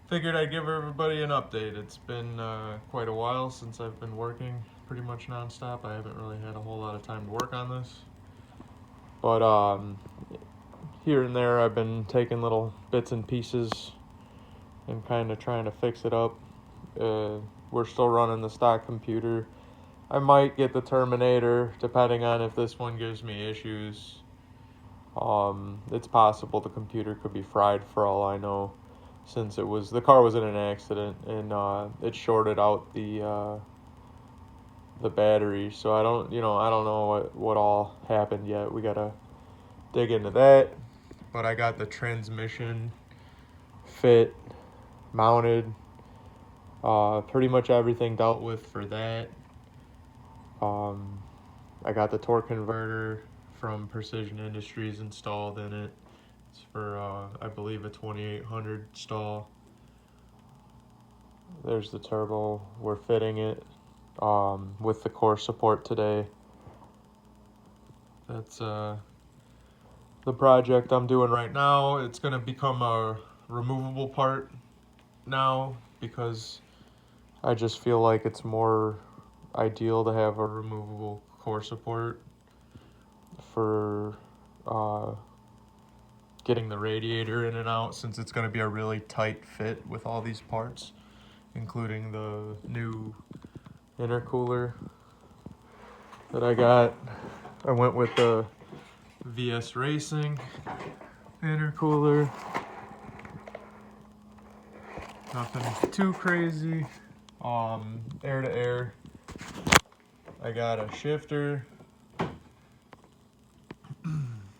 Figured I'd give everybody an update. It's been quite a while since I've been working pretty much nonstop. I haven't really had a whole lot of time to work on this. But here and there, I've been taking little bits and pieces and kind of trying to fix it up. We're still running the stock computer. I might get the Terminator, depending on if this one gives me issues. It's possible the computer could be fried for all I know, since the car was in an accident and it shorted out the battery. So I don't know what all happened yet. We gotta dig into that. But I got the transmission fit, mounted, pretty much everything dealt with for that. I got the torque converter from Precision Industries installed in it. It's for, I believe, a 2800 stall. There's the turbo. We're fitting it with the core support today. That's the project I'm doing right now. It's going to become a removable part now because I just feel like it's more ideal to have a removable core support for getting the radiator in and out, since it's going to be a really tight fit with all these parts, including the new intercooler that I got. I went with the VS Racing intercooler. Nothing too crazy. Air to air. I got a shifter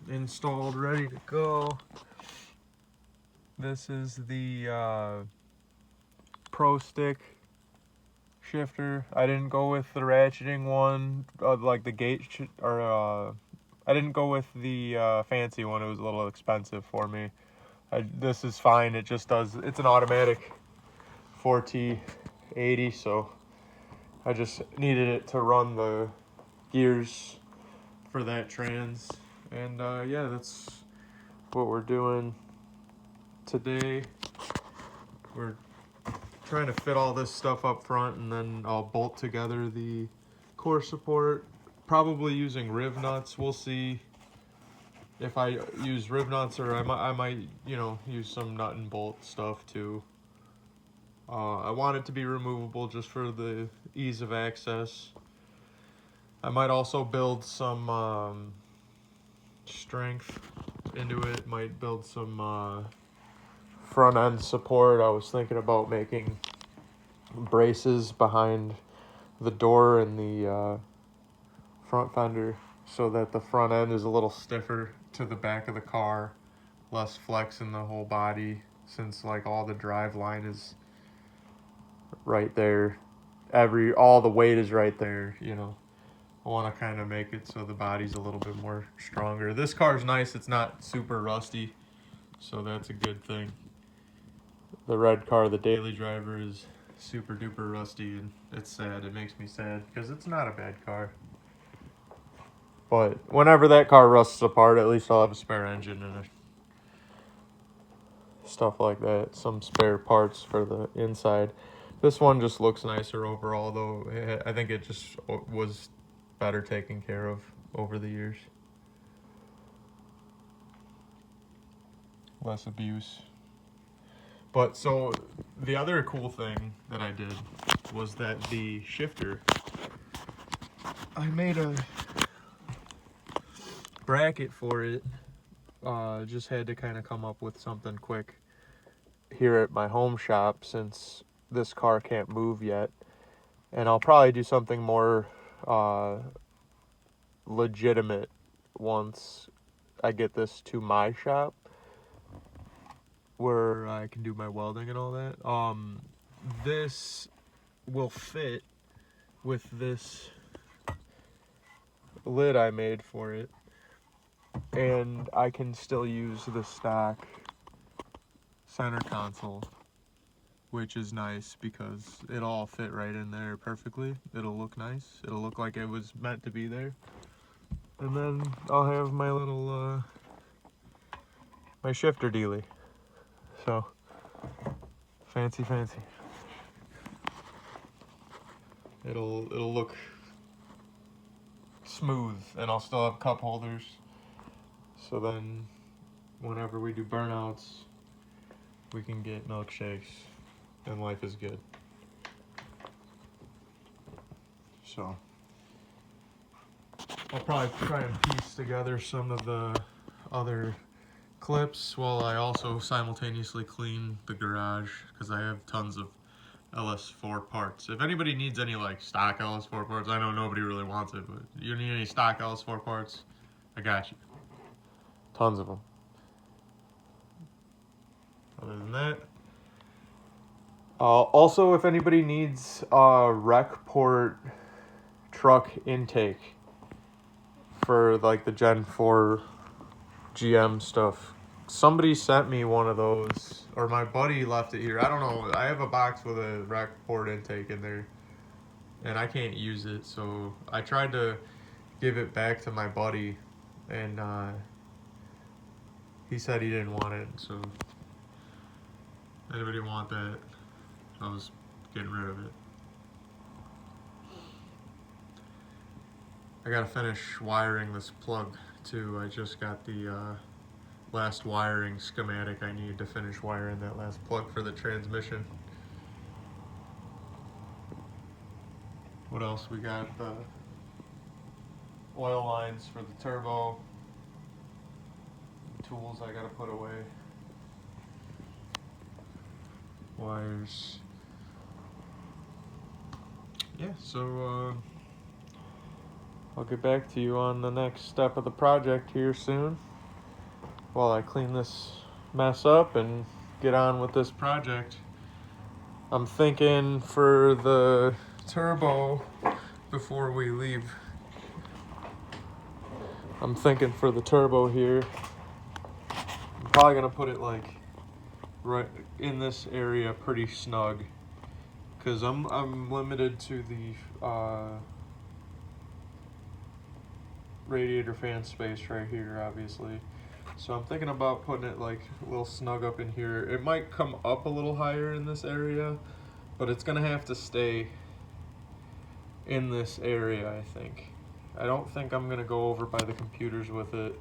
installed, ready to go. This is the Pro Stick shifter. I didn't go with the ratcheting one, like the gate, I didn't go with the fancy one. It was a little expensive for me. This is fine. It just does. It's an automatic 4T80, so I just needed it to run the gears for that trans. And yeah, that's what we're doing today. We're trying to fit all this stuff up front, and then I'll bolt together the core support, probably using riv nuts. We'll see if I use riv nuts, or I might use some nut and bolt stuff too. I want it to be removable just for the ease of access. I might also build some strength into it. Might build some front end support. I was thinking about making braces behind the door and the front fender so that the front end is a little stiffer to the back of the car, less flex in the whole body, since like all the drive line is right there. All the weight is right there, I want to kind of make it so the body's a little bit more stronger. This car's nice. It's not super rusty, so that's a good thing. The red car, the daily driver, is super duper rusty, and it's sad. It makes me sad because it's not a bad car. But whenever that car rusts apart, at least I'll have a spare engine and stuff like that. Some spare parts for the inside. This one just looks nicer overall, though. I think it just was better taken care of over the years. Less abuse. But so the other cool thing that I did was that the shifter, I made a bracket for it. Just had to kind of come up with something quick here at my home shop, since this car can't move yet. And I'll probably do something more legitimate once I get this to my shop, where I can do my welding and all that. This will fit with this lid I made for it, and I can still use the stock center console, which is nice because it'll all fit right in there perfectly. It'll look nice. It'll look like it was meant to be there. And then I'll have my little my shifter dealy. So Fancy. It'll look smooth, and I'll still have cup holders. So then, whenever we do burnouts, we can get milkshakes, and life is good. So, I'll probably try and piece together some of the other clips while I also simultaneously clean the garage, because I have tons of ls4 parts. If anybody needs any like stock ls4 parts, I know nobody really wants it, but you need any stock ls4 parts, I got you. Tons of them. Other than that, also if anybody needs a rec port truck intake for like the Gen 4 GM stuff, somebody sent me one of those, or my buddy left it here. I don't know. I have a box with a rec port intake in there, and I can't use it. So I tried to give it back to my buddy, and he said he didn't want it. So anybody want that? I was getting rid of it. I gotta finish wiring this plug too. I just got the last wiring schematic I need to finish wiring that last plug for the transmission. What else? We got the oil lines for the turbo, tools I gotta put away, wires. Yeah, so I'll get back to you on the next step of the project here soon, while I clean this mess up and get on with this project. I'm thinking for the turbo, before we leave, I'm thinking for the turbo here, I'm probably gonna put it like right in this area pretty snug, because I'm limited to the radiator fan space right here, obviously. So I'm thinking about putting it like a little snug up in here. It might come up a little higher in this area, but it's gonna have to stay in this area, I think. I don't think I'm gonna go over by the computers with it.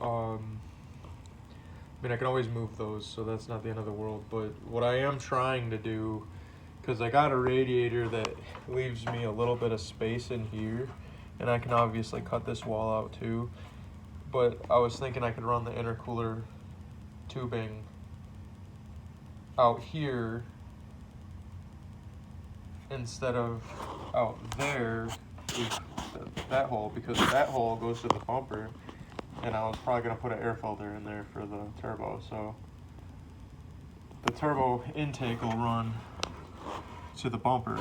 I mean, I can always move those, so that's not the end of the world. But what I am trying to do, because I got a radiator that leaves me a little bit of space in here, and I can obviously cut this wall out too, but I was thinking I could run the intercooler tubing out here instead of out there with that hole, because that hole goes to the bumper, and I was probably going to put an air filter in there for the turbo. So the turbo intake will run to the bumper.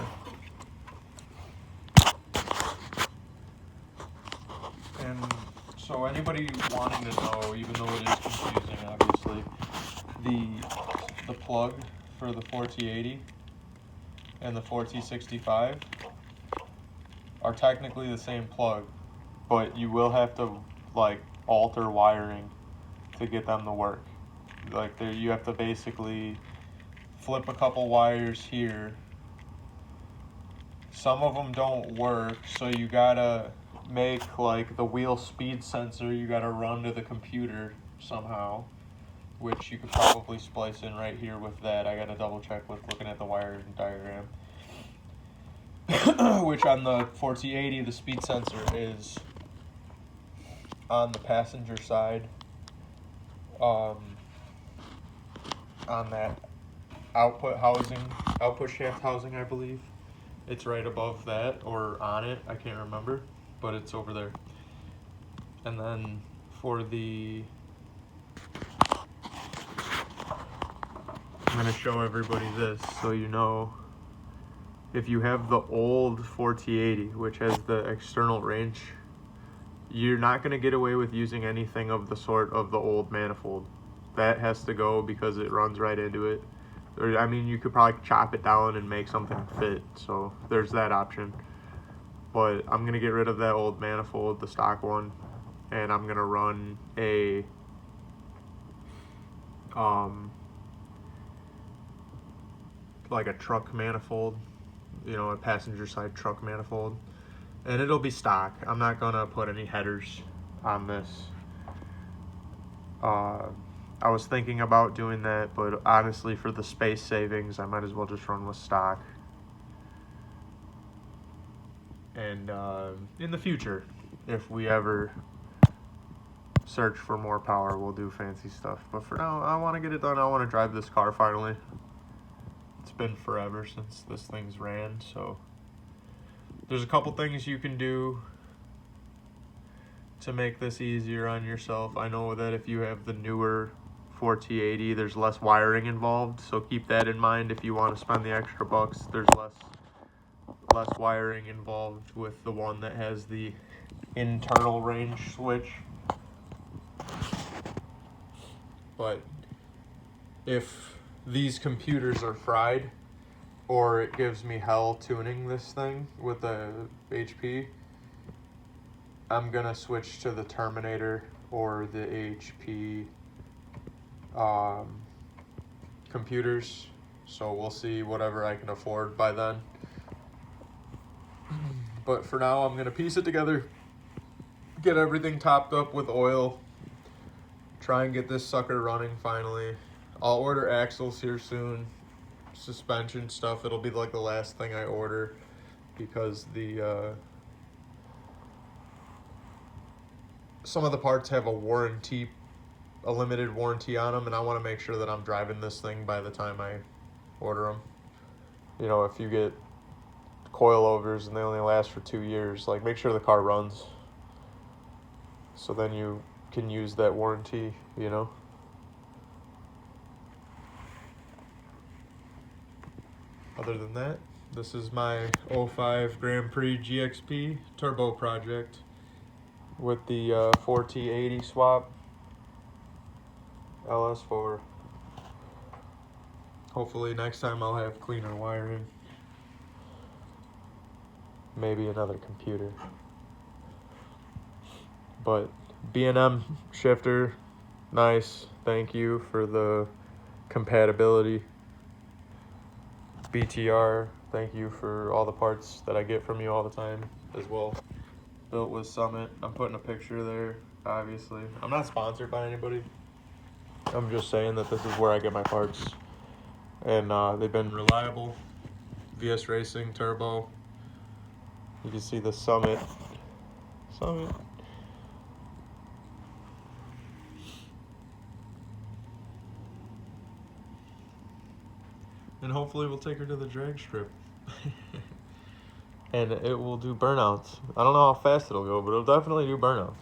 And so anybody wanting to know, even though it is confusing, obviously, the plug for the 4T80 and the 4T65 are technically the same plug, but you will have to like alter wiring to get them to work. Like you have to basically flip a couple wires here. Some of them don't work, so you gotta make like the wheel speed sensor, you gotta run to the computer somehow, which you could probably splice in right here with that. I gotta double check with looking at the wiring diagram. Which on the 4T80, the speed sensor is on the passenger side, on that output shaft housing, I believe. It's right above that, or on it, I can't remember, but it's over there. And then for the, I'm gonna show everybody this so you know, if you have the old 4T80, which has the external wrench, you're not gonna get away with using anything of the sort of the old manifold. That has to go because it runs right into it. Or, I mean, you could probably chop it down and make something fit, so there's that option. But I'm going to get rid of that old manifold, the stock one, and I'm going to run a like a truck manifold, a passenger side truck manifold, and it'll be stock. I'm not gonna put any headers on this. I was thinking about doing that, but honestly, for the space savings, I might as well just run with stock. And in the future, if we ever search for more power, we'll do fancy stuff. But for now, I want to get it done. I want to drive this car finally. It's been forever since this thing's ran, so there's a couple things you can do to make this easier on yourself. I know that if you have the newer 4T80, there's less wiring involved, so keep that in mind. If you want to spend the extra bucks, there's less wiring involved with the one that has the internal range switch. But if these computers are fried, or it gives me hell tuning this thing with the HP, I'm gonna switch to the Terminator or the HP computers. So we'll see whatever I can afford by then. But for now, I'm gonna piece it together, get everything topped up with oil, try and get this sucker running finally. I'll order axles here soon, suspension stuff. It'll be like the last thing I order, because some of the parts have a limited warranty on them, and I want to make sure that I'm driving this thing by the time I order them. If you get coilovers and they only last for 2 years, like, make sure the car runs, so then you can use that warranty. Other than that, this is my 05 Grand Prix GXP turbo project with the 4T80 swap ls4. Hopefully next time I'll have cleaner wiring. Maybe another computer. But B&M shifter, nice. Thank you for the compatibility. BTR, thank you for all the parts that I get from you all the time as well. Built with Summit. I'm putting a picture there, obviously. I'm not sponsored by anybody. I'm just saying that this is where I get my parts. And they've been reliable. VS Racing Turbo. You can see the Summit. And hopefully we'll take her to the drag strip. And it will do burnouts. I don't know how fast it'll go, but it'll definitely do burnouts.